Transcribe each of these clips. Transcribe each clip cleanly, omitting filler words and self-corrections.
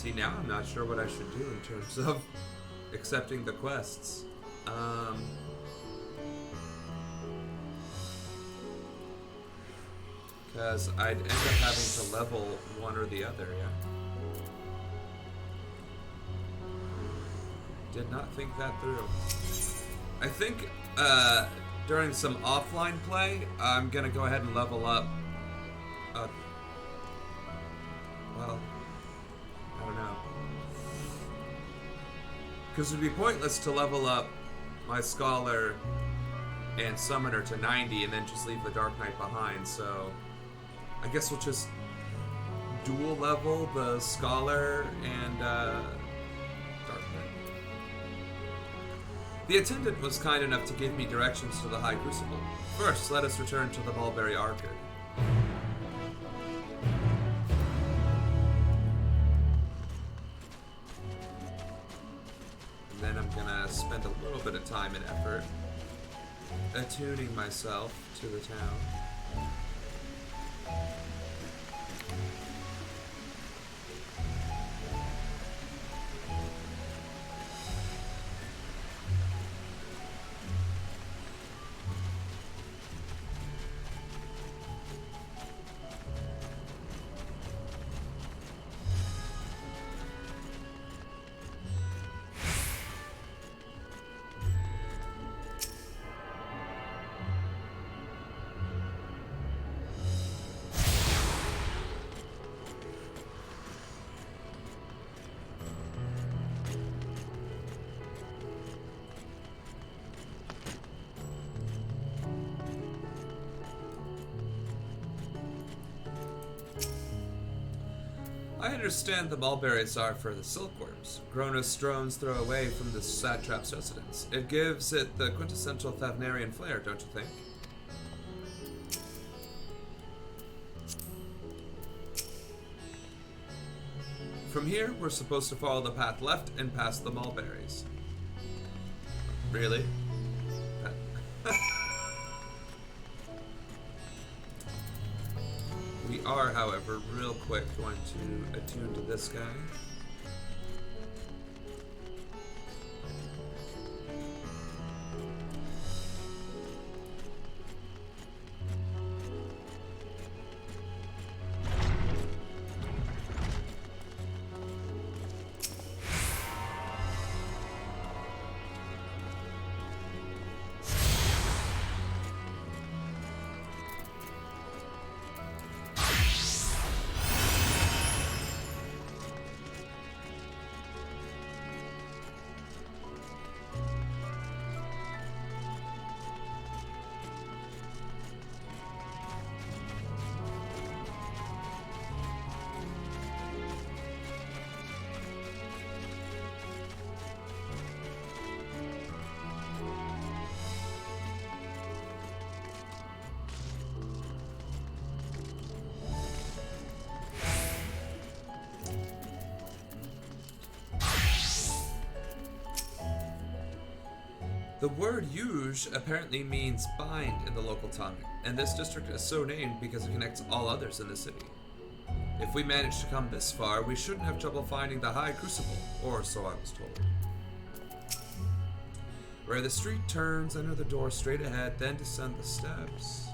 See, now I'm not sure what I should do in terms of accepting the quests. Because I'd end up having to level one or the other, yeah. Did not think that through. I think during some offline play, I'm gonna go ahead and level up. Well, I don't know. Because it would be pointless to level up my Scholar and Summoner to 90 and then just leave the Dark Knight behind, so I guess we'll just dual level the Scholar and Dark Knight. The attendant was kind enough to give me directions to the High Crucible. First, let us return to the Mulberry Orchard. And then I'm gonna spend a little bit of time and effort attuning myself to the town. I understand the mulberries are for the silkworms, grown as drones throw away from the satrap's residence. It gives it the quintessential Thavnarian flair, don't you think? From here, we're supposed to follow the path left and past the mulberries. Really? We are, however, real quick going to attune to this guy. The word "yuge" apparently means bind in the local tongue, and this district is so named because it connects all others in the city. If we manage to come this far, we shouldn't have trouble finding the High Crucible, or so I was told. Where the street turns, enter the door straight ahead, then descend the steps.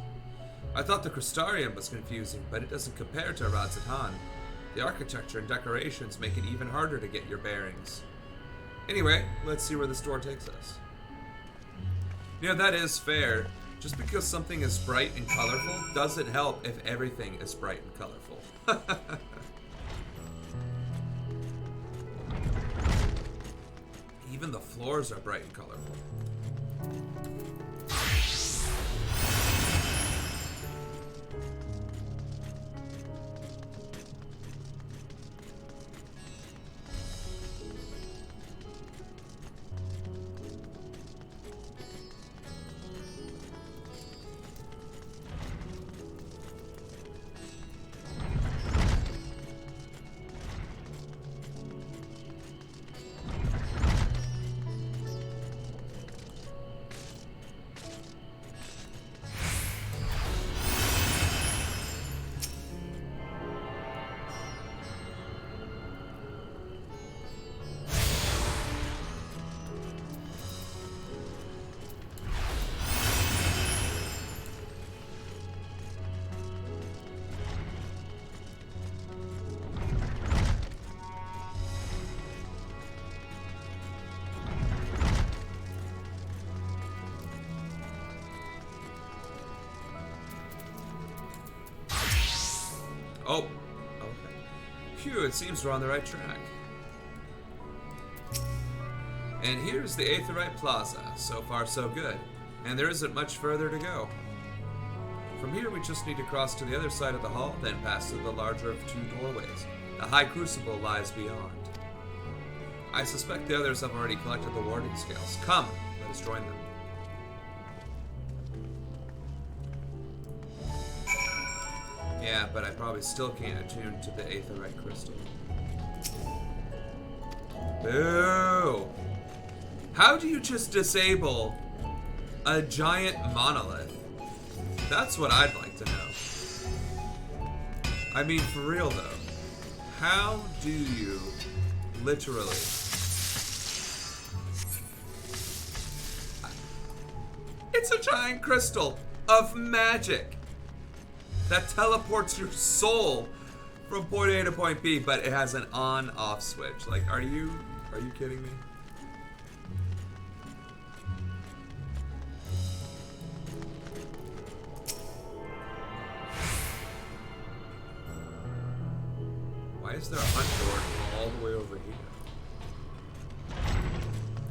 I thought the Crystarium was confusing, but it doesn't compare to Radzatan. The architecture and decorations make it even harder to get your bearings. Anyway, let's see where this door takes us. You know, that is fair. Just because something is bright and colorful doesn't help if everything is bright and colorful. Even the floors are bright and colorful. Oh, okay. Phew, it seems we're on the right track. And here's the Aetheryte Plaza. So far, so good. And there isn't much further to go. From here, we just need to cross to the other side of the hall, then pass through the larger of two doorways. The High Crucible lies beyond. I suspect the others have already collected the warding scales. Come, let us join them. Yeah, but I probably still can't attune to the Aetheryte Crystal. Boo! How do you just disable a giant monolith? That's what I'd like to know. I mean, for real though. How do you literally... It's a giant crystal of magic that teleports your soul from point A to point B, but it has an on-off switch. Like, are you kidding me? Why is there a hunt door all the way over here?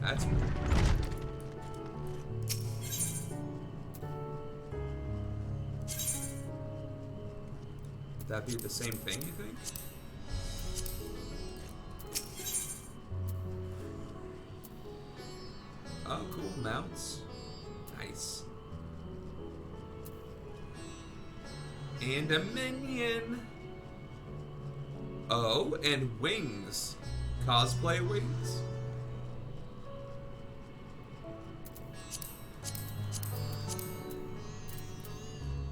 That's weird. Would that be the same thing, you think? Oh, cool. Mounts. Nice. And a minion. Oh, and wings. Cosplay wings?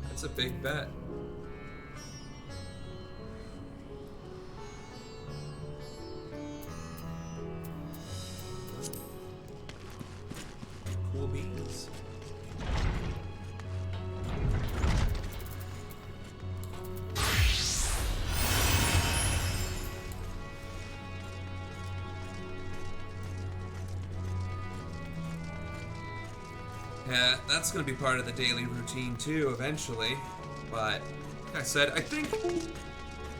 That's a big bet. Cool beans. Yeah, that's gonna be part of the daily routine too, eventually. But, like I said, I think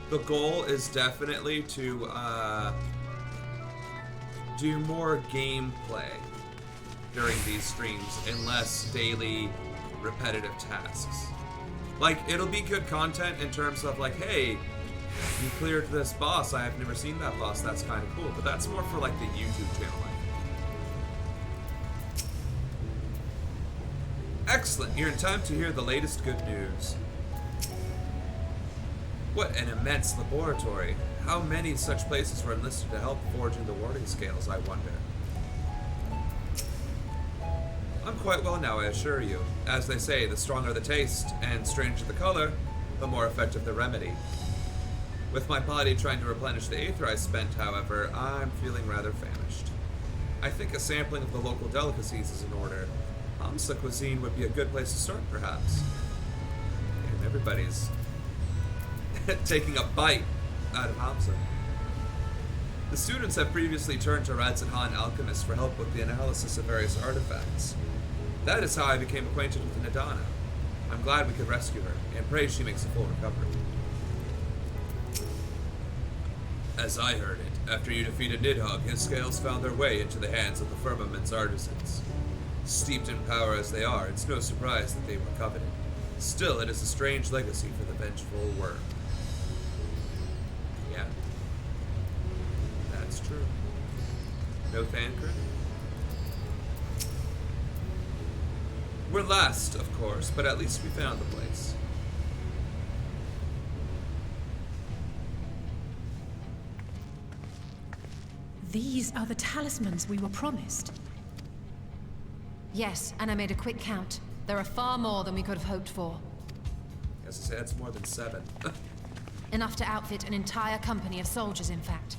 the goal is definitely to do more gameplay during these streams and less daily repetitive tasks. Like, it'll be good content in terms of like, hey, you cleared this boss, I have never seen that boss, that's kind of cool. But that's more for like the YouTube channel, I think. Excellent, you're in time to hear the latest good news. What an immense laboratory. How many such places were enlisted to help forging the warding scales, I wonder. I'm quite well now, I assure you. As they say, the stronger the taste, and stranger the color, the more effective the remedy. With my body trying to replenish the aether I spent, however, I'm feeling rather famished. I think a sampling of the local delicacies is in order. Hamsa cuisine would be a good place to start, perhaps. And everybody's taking a bite out of Hamsa. The students have previously turned to Radzahan alchemists for help with the analysis of various artifacts. That is how I became acquainted with Nadana. I'm glad we could rescue her, and pray she makes a full recovery. As I heard it, after you defeated Nidhogg, his scales found their way into the hands of the firmament's artisans. Steeped in power as they are, it's no surprise that they were coveted. Still, it is a strange legacy for the vengeful worm. Yeah. That's true. No Thancred? We're last, of course, but at least we found the place. These are the talismans we were promised. Yes, and I made a quick count. There are far more than we could have hoped for. As I say, that's more than 7. Enough to outfit an entire company of soldiers, in fact.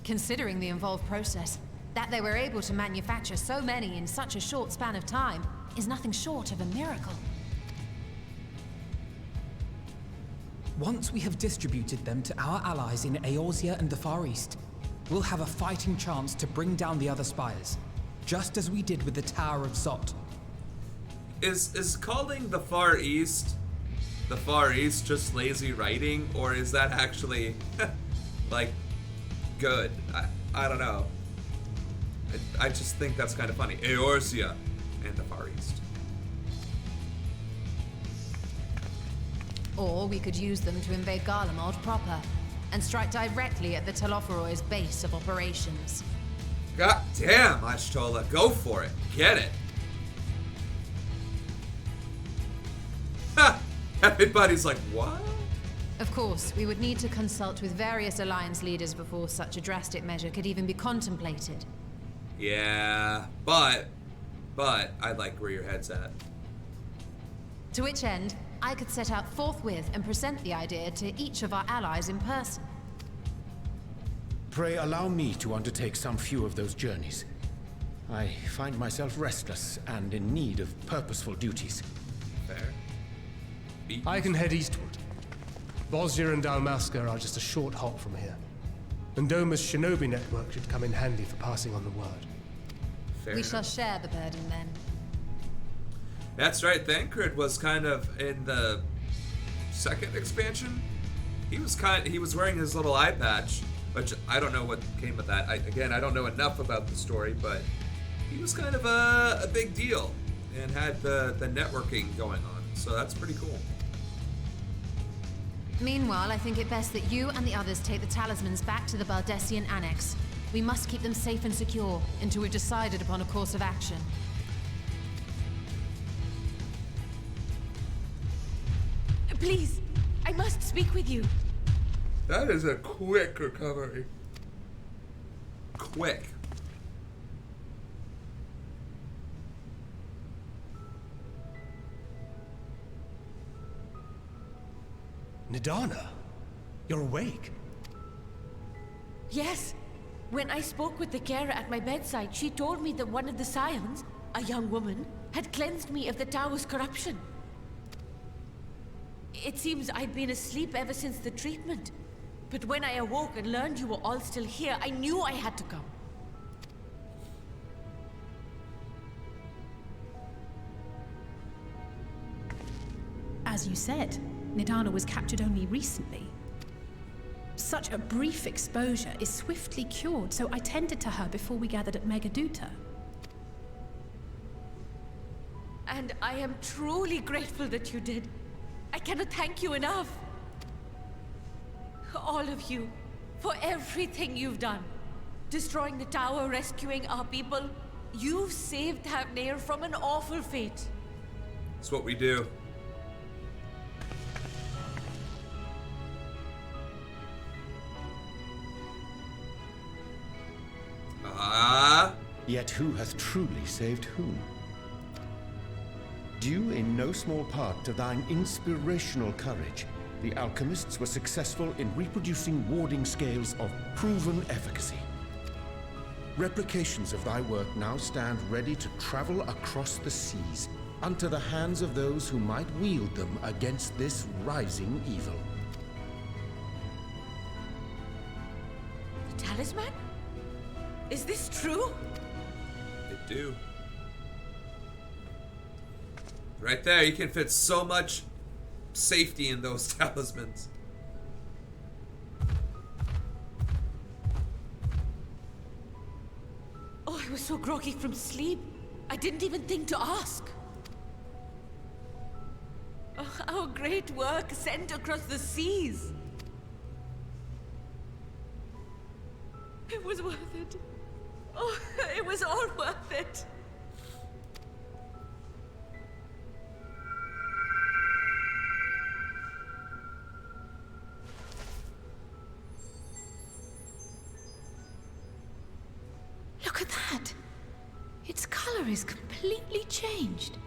Considering the involved process, that they were able to manufacture so many in such a short span of time is nothing short of a miracle. Once we have distributed them to our allies in Eorzea and the Far East, we'll have a fighting chance to bring down the other spires, just as we did with the Tower of Zot. Is calling the Far East the Far East just lazy writing, or is that actually, like, good? I don't know. I just think that's kind of funny. Eorzea and the Far East. Or we could use them to invade Garlemald proper, and strike directly at the Telophoroid's base of operations. God damn, Ashtola, go for it. Get it. Ha! Everybody's like, what? Of course, we would need to consult with various alliance leaders before such a drastic measure could even be contemplated. Yeah, but I like where your head's at. To which end, I could set out forthwith and present the idea to each of our allies in person. Pray allow me to undertake some few of those journeys. I find myself restless and in need of purposeful duties. Fair. I can head eastward. Bosnia and Dalmasca are just a short hop from here. And Doma's shinobi network should come in handy for passing on the word. Fair We enough. shall share the burden then. That's right, Thancred was kind of in the second expansion. He was wearing his little eye patch, which I don't know what came of that. I don't know enough about the story, but he was kind of a big deal and had the networking going on. So that's pretty cool. Meanwhile, I think it best that you and the others take the talismans back to the Baldessian Annex. We must keep them safe and secure until we've decided upon a course of action. Please, I must speak with you. That is a quick recovery. Quick. Nidana, you're awake. Yes. When I spoke with the carer at my bedside, she told me that one of the scions, a young woman, had cleansed me of the tower's corruption. It seems I'd been asleep ever since the treatment. But when I awoke and learned you were all still here, I knew I had to come. As you said, Nidana was captured only recently. Such a brief exposure is swiftly cured, so I tended to her before we gathered at Megaduta. And I am truly grateful that you did. I cannot thank you enough. All of you, for everything you've done. Destroying the tower, rescuing our people. You've saved Thavnair from an awful fate. It's what we do. Yet who hath truly saved whom? Due in no small part to thine inspirational courage, the alchemists were successful in reproducing warding scales of proven efficacy. Replications of thy work now stand ready to travel across the seas, unto the hands of those who might wield them against this rising evil. The talisman? Is this true? They do. Right there, you can fit so much safety in those talismans. Oh, I was so groggy from sleep. I didn't even think to ask. Oh, our great work sent across the seas. It was worth it. Oh, it was all worth it. Look at that! Its color is completely changed.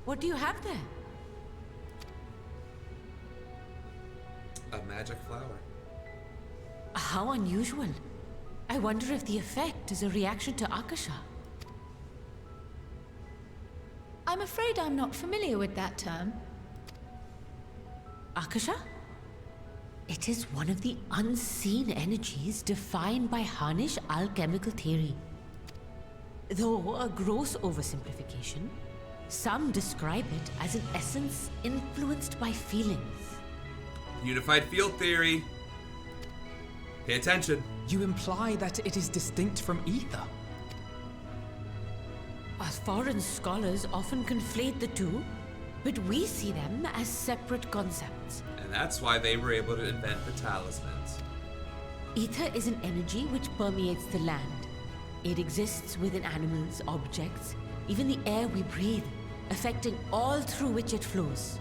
What do you have there? A magic flower. How unusual. I wonder if the effect is a reaction to Akasha. I'm afraid I'm not familiar with that term. Akasha? It is one of the unseen energies defined by Harnish alchemical theory. Though a gross oversimplification, some describe it as an essence influenced by feelings. Unified field theory. Pay attention. You imply that it is distinct from ether. As foreign scholars often conflate the two, but we see them as separate concepts. And that's why they were able to invent the talismans. Ether is an energy which permeates the land. It exists within animals, objects, even the air we breathe, affecting all through which it flows.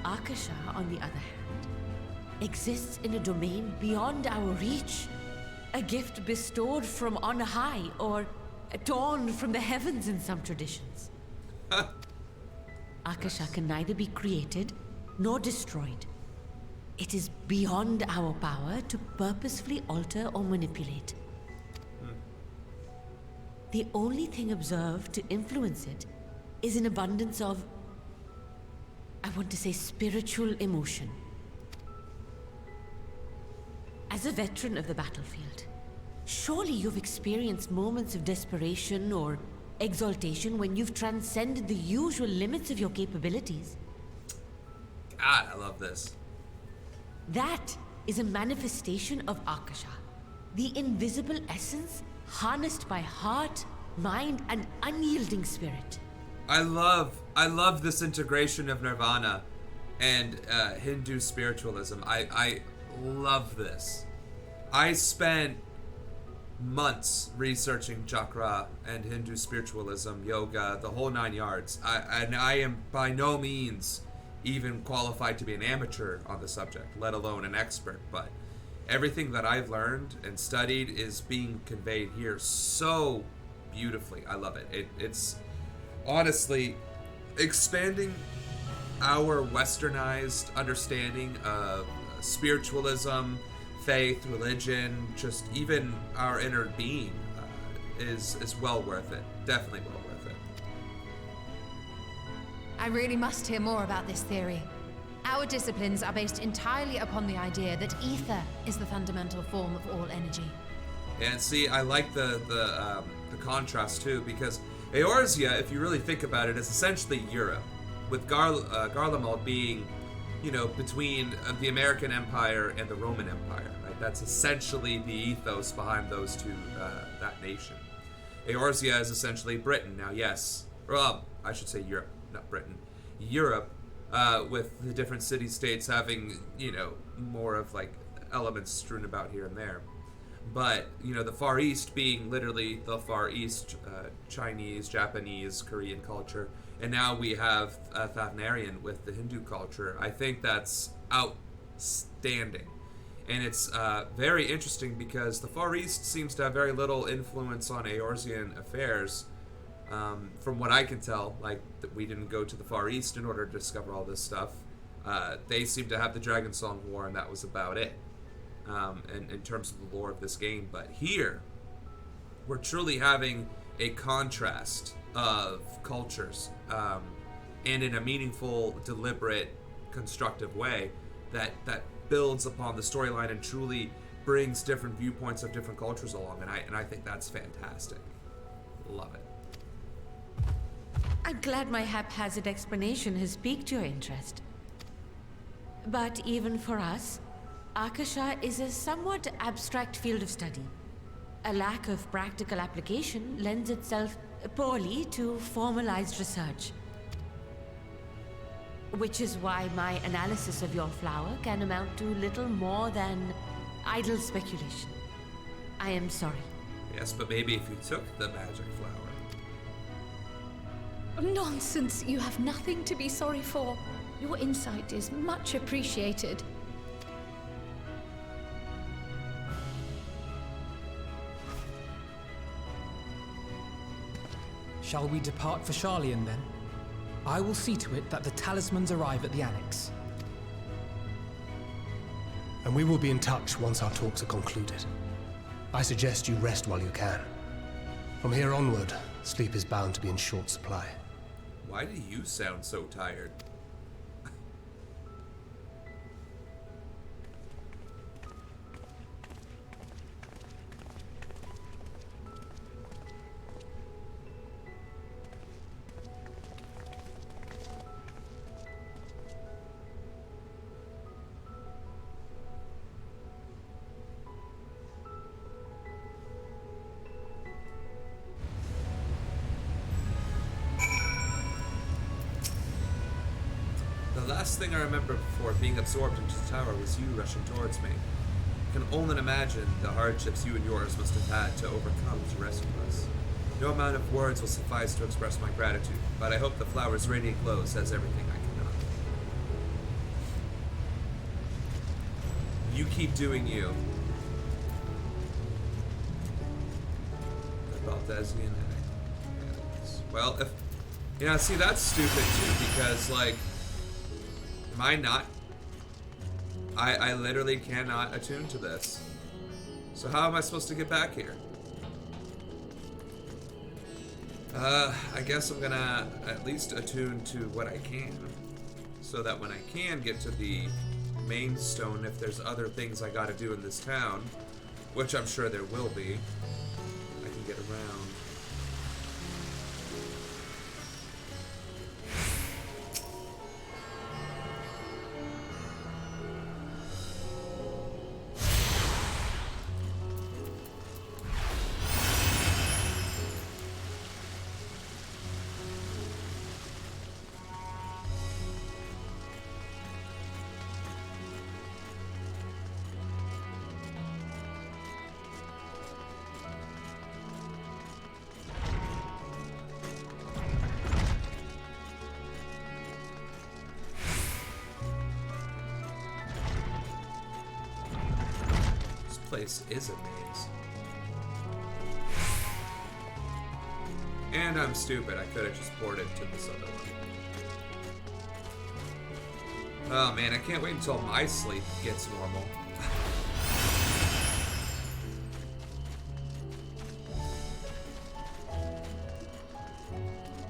Akasha, on the other hand, exists in a domain beyond our reach. A gift bestowed from on high, or torn from the heavens in some traditions. Akasha can neither be created nor destroyed. It is beyond our power to purposefully alter or manipulate. The only thing observed to influence it is an abundance of, I want to say, spiritual emotion. As a veteran of the battlefield, surely you've experienced moments of desperation or exaltation when you've transcended the usual limits of your capabilities. God, I love this. That is a manifestation of Akasha, the invisible essence harnessed by heart, mind, and unyielding spirit. I love this integration of Nirvana and Hindu spiritualism. I love this. I spent months researching chakra and Hindu spiritualism, yoga, the whole 9 yards. I am by no means even qualified to be an amateur on the subject, let alone an expert, but everything that I've learned and studied is being conveyed here so beautifully. I love it. It's honestly expanding our westernized understanding of spiritualism, faith, religion, just even our inner being is well worth it. Definitely well worth it. I really must hear more about this theory. Our disciplines are based entirely upon the idea that ether is the fundamental form of all energy. And see, I like the contrast too, because Eorzea, if you really think about it, is essentially Europe, with Garlemald being, between the American Empire and the Roman Empire. Right? That's essentially the ethos behind those two, that nation. Eorzea is essentially Britain. Now, yes, well, I should say Europe, not Britain. Europe, with the different city-states having, more of like elements strewn about here and there. But, the Far East being literally the Far East, Chinese, Japanese, Korean culture. And now we have Thavnarian with the Hindu culture. I think that's outstanding. And it's very interesting because the Far East seems to have very little influence on Eorzean affairs. From what I can tell, that we didn't go to the Far East in order to discover all this stuff. They seem to have the Dragon Song War, and that was about it. In terms of the lore of this game. But here, we're truly having a contrast of cultures, and in a meaningful, deliberate, constructive way that builds upon the storyline and truly brings different viewpoints of different cultures along. And I think that's fantastic. Love it. I'm glad my haphazard explanation has piqued your interest. But even for us, Akasha is a somewhat abstract field of study. A lack of practical application lends itself poorly to formalized research. Which is why my analysis of your flower can amount to little more than idle speculation. I am sorry. Yes, but maybe if you took the magic flower. Nonsense! You have nothing to be sorry for. Your insight is much appreciated. Shall we depart for Sharlayan then? I will see to it that the talismans arrive at the Annex. And we will be in touch once our talks are concluded. I suggest you rest while you can. From here onward, sleep is bound to be in short supply. Why do you sound so tired? The last thing I remember before being absorbed into the tower was you rushing towards me. I can only imagine the hardships you and yours must have had to overcome to rescue us. No amount of words will suffice to express my gratitude, but I hope the flower's radiant glow says everything I cannot. You keep doing you. The Baldezian headache. Well, if... You know, see, that's stupid too, because, like... Am I not... I literally cannot attune to this. So how am I supposed to get back here? I guess I'm gonna at least attune to what I can. So that when I can get to the main stone, if there's other things I gotta do in this town, which I'm sure there will be, I can get around. Place is a maze. And I'm stupid. I could have just ported to this other one. Oh man, I can't wait until my sleep gets normal.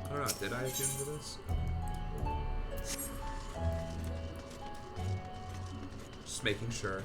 I don't know, did I attune to this? Just making sure.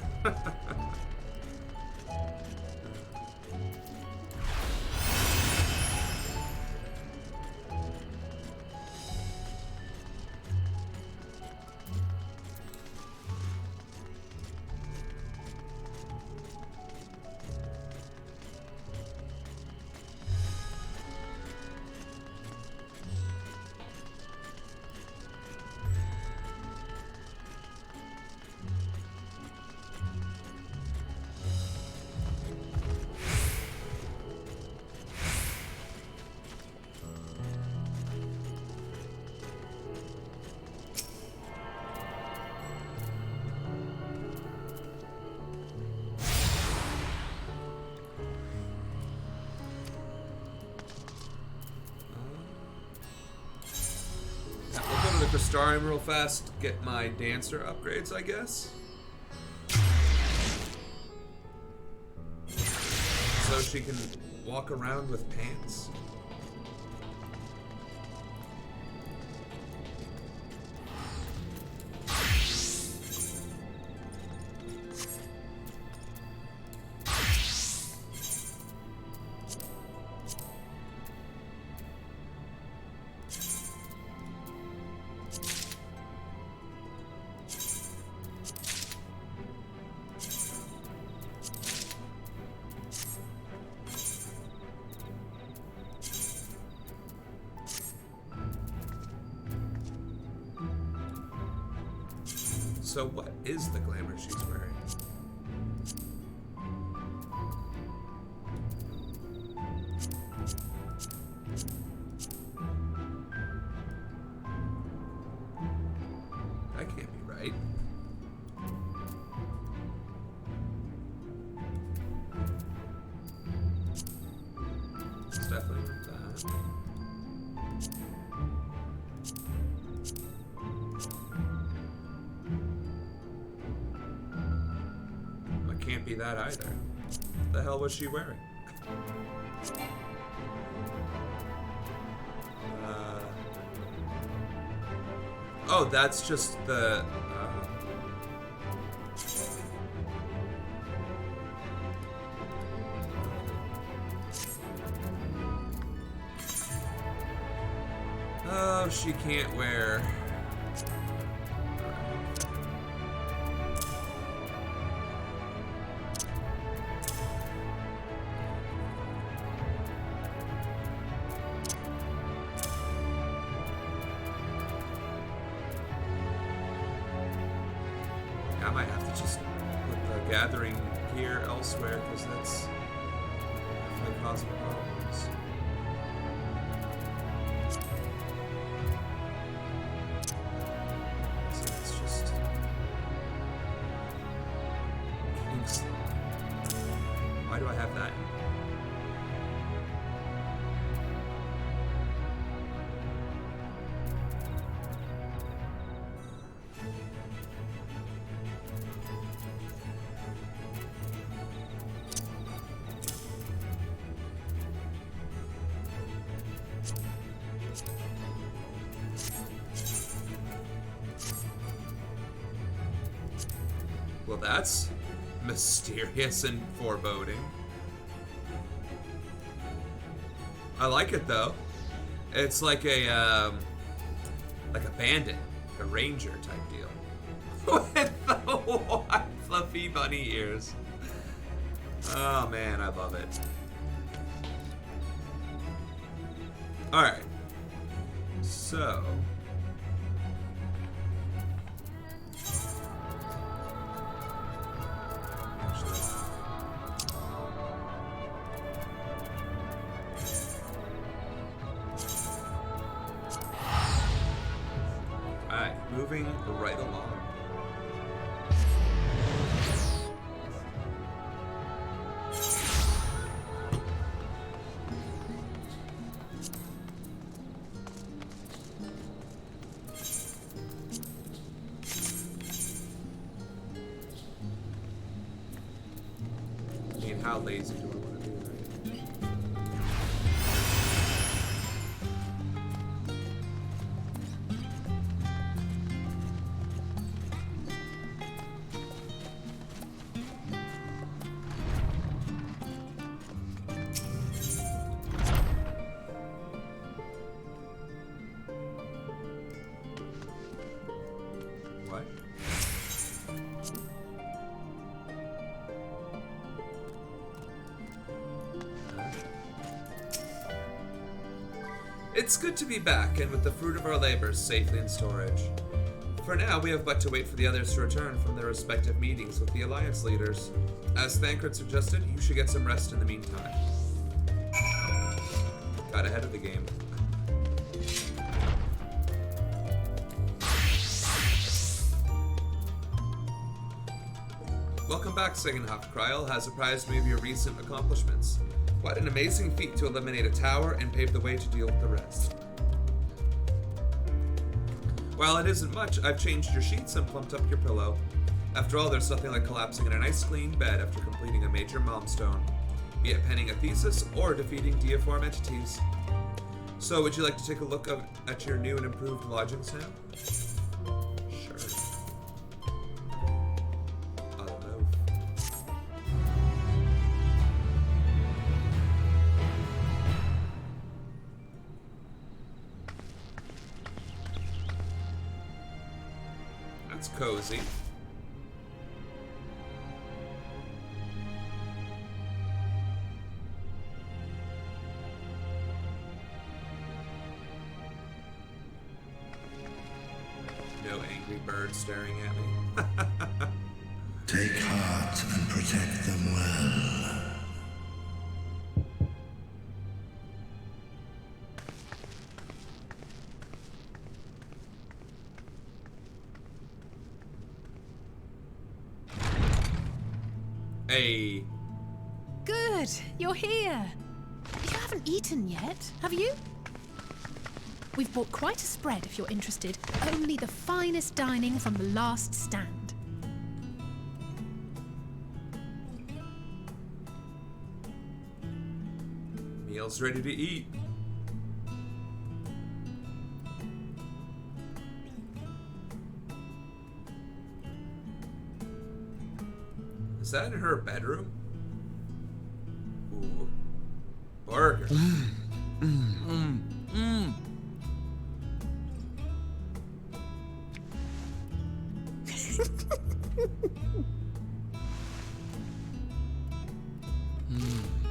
Crystarium real fast, get my dancer upgrades, I guess. So she can walk around with pants. So what is the glamour she's wearing? That can't be right. It's definitely not that. Can't be that either. What the hell was she wearing? Oh, that's just the... Oh, she can't wear... I might have to just put the gathering gear elsewhere, because that's definitely causing problems. So it's just... Why do I have that? Well, that's mysterious and foreboding. I like it though. It's like a bandit, a ranger type deal, with the white fluffy bunny ears. Oh man, I love it. All right, so. Moving right along. I mean, how lazy do I want to be, right? It's good to be back, and with the fruit of our labors safely in storage. For now, we have but to wait for the others to return from their respective meetings with the Alliance leaders. As Thancred suggested, you should get some rest in the meantime. Got ahead of the game. Welcome back, Sigenhoff. Kryl has apprised me of your recent accomplishments. What an amazing feat to eliminate a tower and pave the way to deal with the rest. While it isn't much, I've changed your sheets and plumped up your pillow. After all, there's nothing like collapsing in a nice clean bed after completing a major milestone, be it penning a thesis or defeating deiform entities. So, would you like to take a look at your new and improved lodgings now? Sure. That's cozy. No angry bird staring at me. Take heart and protect them well. Hey. Good, you're here. You haven't eaten yet, have you? We've bought quite a spread if you're interested. Only the finest dining from the last stand. Meal's ready to eat. Is that in her bedroom? Ooh. Burger.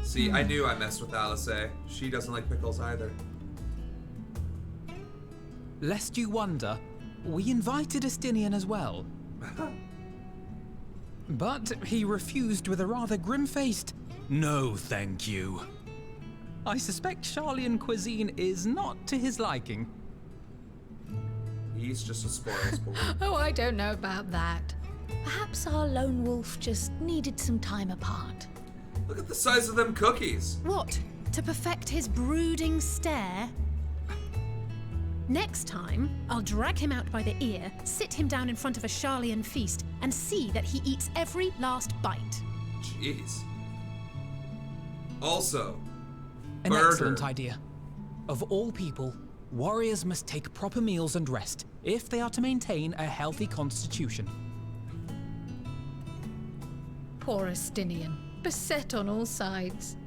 See, I knew I messed with Alice. She doesn't like pickles either. Lest you wonder, we invited Estinian as well. But he refused with a rather grim-faced, "No, thank you." I suspect Charlian cuisine is not to his liking. He's just a spoilsport. Oh, I don't know about that. Perhaps our lone wolf just needed some time apart. Look at the size of them cookies. What? To perfect his brooding stare? Next time, I'll drag him out by the ear, sit him down in front of a Charlian feast, and see that he eats every last bite. Jeez. Also, An burger. excellent idea. Of all people, warriors must take proper meals and rest if they are to maintain a healthy constitution. Poor Estinian, beset on all sides.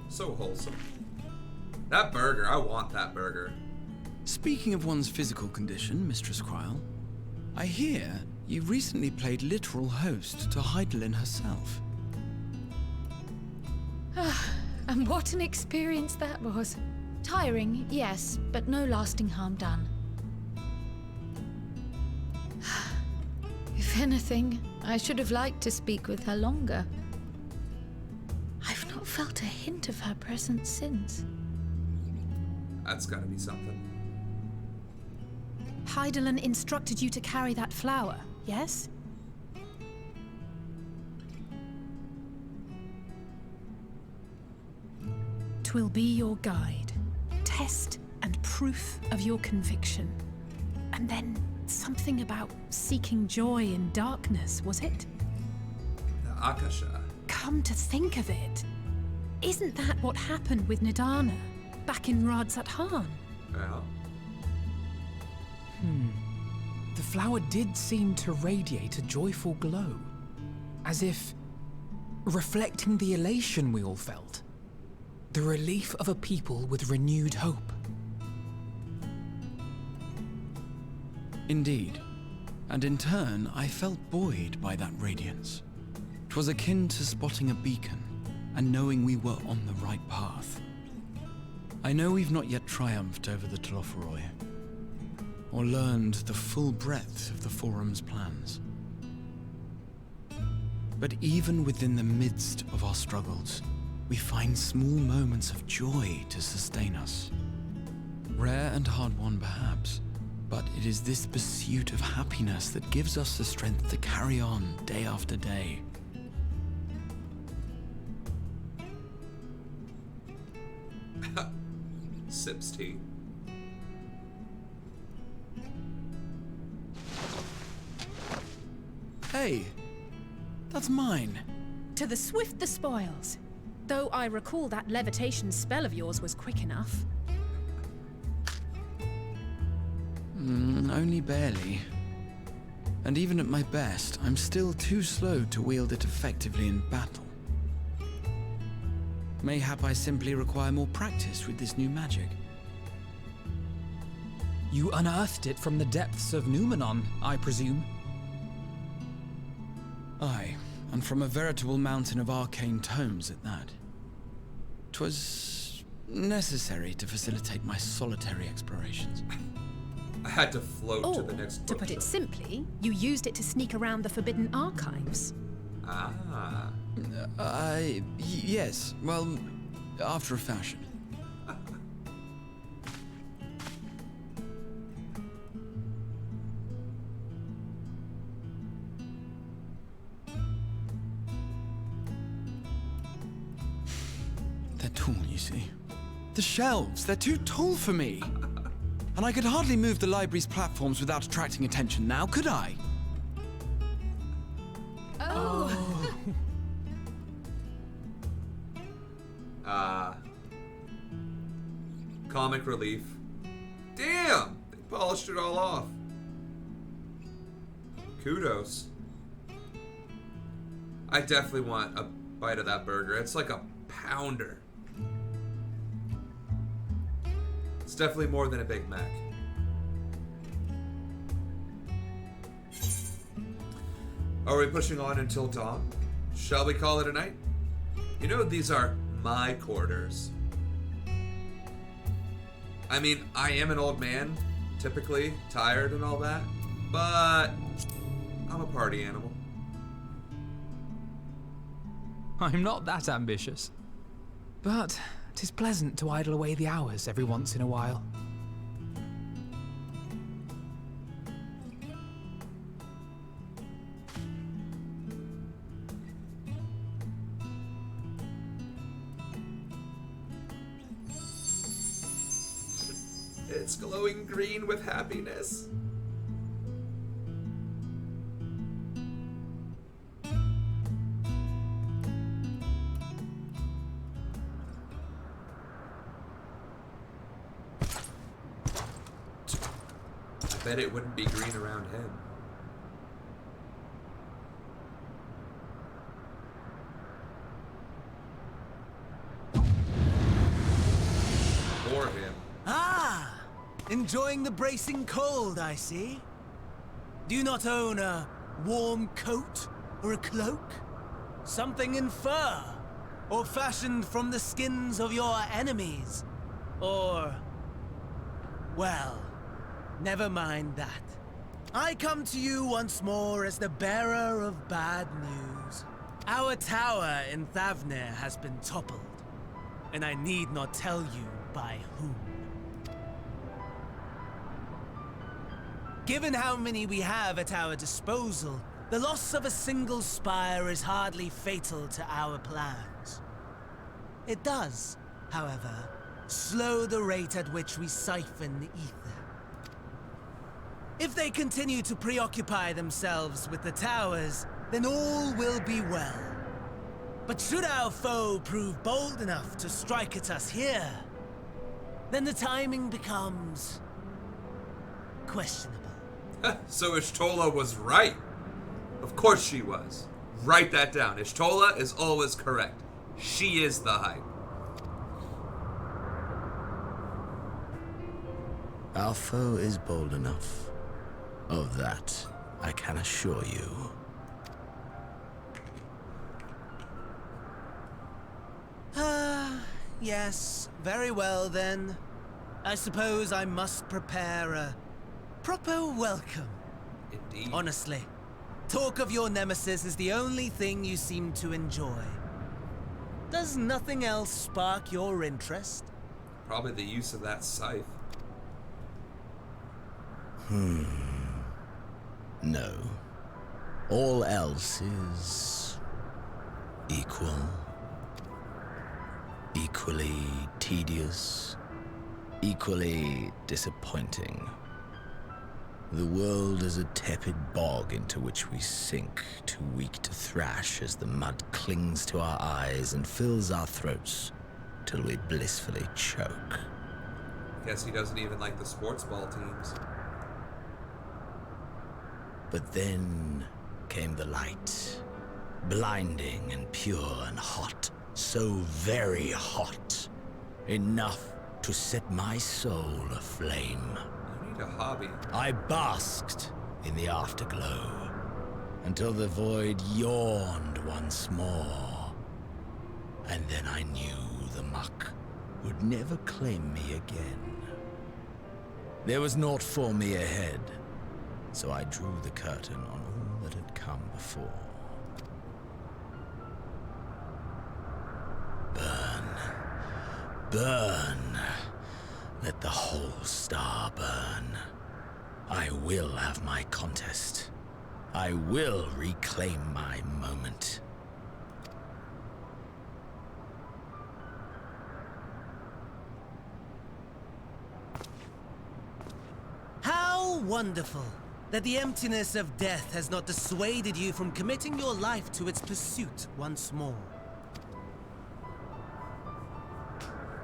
So wholesome. That burger, I want that burger. Speaking of one's physical condition, Mistress Cryle, I hear you recently played literal host to Heidelin herself. And what an experience that was. Tiring, yes, but no lasting harm done. If anything, I should have liked to speak with her longer. I've not felt a hint of her presence since. That's gotta be something. Heidelin instructed you to carry that flower, yes? Twill be your guide, test and proof of your conviction. And then something about seeking joy in darkness, was it? The Akasha. Come to think of it, isn't that what happened with Nidana back in Radzat-Han? Well, The flower did seem to radiate a joyful glow, as if reflecting the elation we all felt, the relief of a people with renewed hope. Indeed, and in turn, I felt buoyed by that radiance. 'Twas akin to spotting a beacon and knowing we were on the right path. I know we've not yet triumphed over the Telophoroi, or learned the full breadth of the Forum's plans. But even within the midst of our struggles, we find small moments of joy to sustain us. Rare and hard-won perhaps, but it is this pursuit of happiness that gives us the strength to carry on day after day. sips tea. Hey, that's mine. To the swift the spoils. Though I recall that levitation spell of yours was quick enough. Only barely. And even at my best, I'm still too slow to wield it effectively in battle. Mayhap I simply require more practice with this new magic. You unearthed it from the depths of Numenon, I presume? Aye, and from a veritable mountain of arcane tomes at that. 'Twas necessary to facilitate my solitary explorations. I had to float to Or, the next to put it bookshelf. simply, you used it to sneak around the Forbidden Archives. Ah. Yes, well, after a fashion. They're tall, you see. The shelves, they're too tall for me. And I could hardly move the library's platforms without attracting attention now, could I? Comic relief. Damn! They polished it all off. Kudos. I definitely want a bite of that burger. It's like a pounder. It's definitely more than a Big Mac. Are we pushing on until dawn? Shall we call it a night? You know, these are my quarters. I mean, I am an old man, typically tired and all that, but I'm a party animal. I'm not that ambitious. But 'tis pleasant to idle away the hours every once in a while. It's glowing green with happiness. I bet it wouldn't be green around him. Or him. Ah! Enjoying the bracing cold, I see. Do you not own a warm coat or a cloak? Something in fur? Or fashioned from the skins of your enemies? Or... well, never mind that. I come to you once more as the bearer of bad news. Our tower in Thavnir has been toppled, and I need not tell you by whom. Given how many we have at our disposal, the loss of a single spire is hardly fatal to our plans. It does, however, slow the rate at which we siphon the ether. If they continue to preoccupy themselves with the towers, then all will be well. But should our foe prove bold enough to strike at us here, then the timing becomes questionable. So Ishtola was right. Of course she was. Write that down. Ishtola is always correct. She is the hype. Our foe is bold enough. Of that, I can assure you. Yes, very well then. I suppose I must prepare a proper welcome. Indeed. Honestly, talk of your nemesis is the only thing you seem to enjoy. Does nothing else spark your interest? Probably the use of that scythe. No. All else is equal. Equally tedious. Equally disappointing. The world is a tepid bog into which we sink, too weak to thrash as the mud clings to our eyes and fills our throats till we blissfully choke. Guess he doesn't even like the sports ball teams. But then came the light, blinding and pure and hot, so very hot, enough to set my soul aflame. You need a hobby. I basked in the afterglow until the void yawned once more, and then I knew the muck would never claim me again. There was naught for me ahead, so I drew the curtain on all that had come before. Burn. Burn. Let the whole star burn. I will have my contest. I will reclaim my moment. How wonderful that the emptiness of death has not dissuaded you from committing your life to its pursuit once more.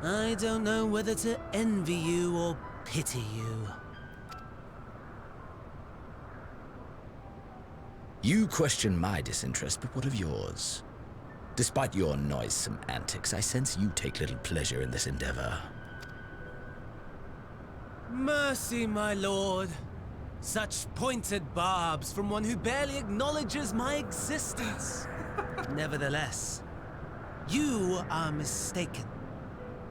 I don't know whether to envy you or pity you. You question my disinterest, but what of yours? Despite your noisome antics, I sense you take little pleasure in this endeavor. Mercy, my lord. Such pointed barbs from one who barely acknowledges my existence. Nevertheless, you are mistaken.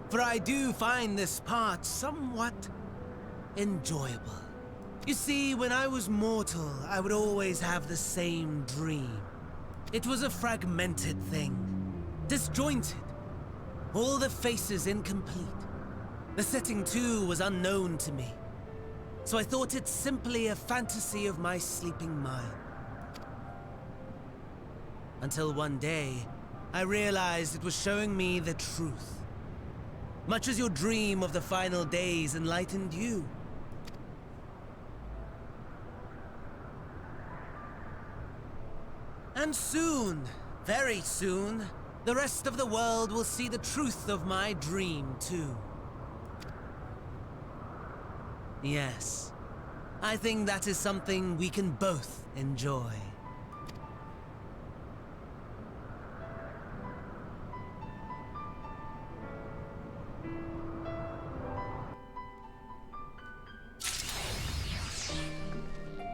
For I do find this part somewhat enjoyable. You see, when I was mortal, I would always have the same dream. It was a fragmented thing, disjointed. All the faces incomplete. The setting, too, was unknown to me. So I thought it simply a fantasy of my sleeping mind. Until one day, I realized it was showing me the truth. Much as your dream of the final days enlightened you. And soon, very soon, the rest of the world will see the truth of my dream, too. Yes, I think that is something we can both enjoy.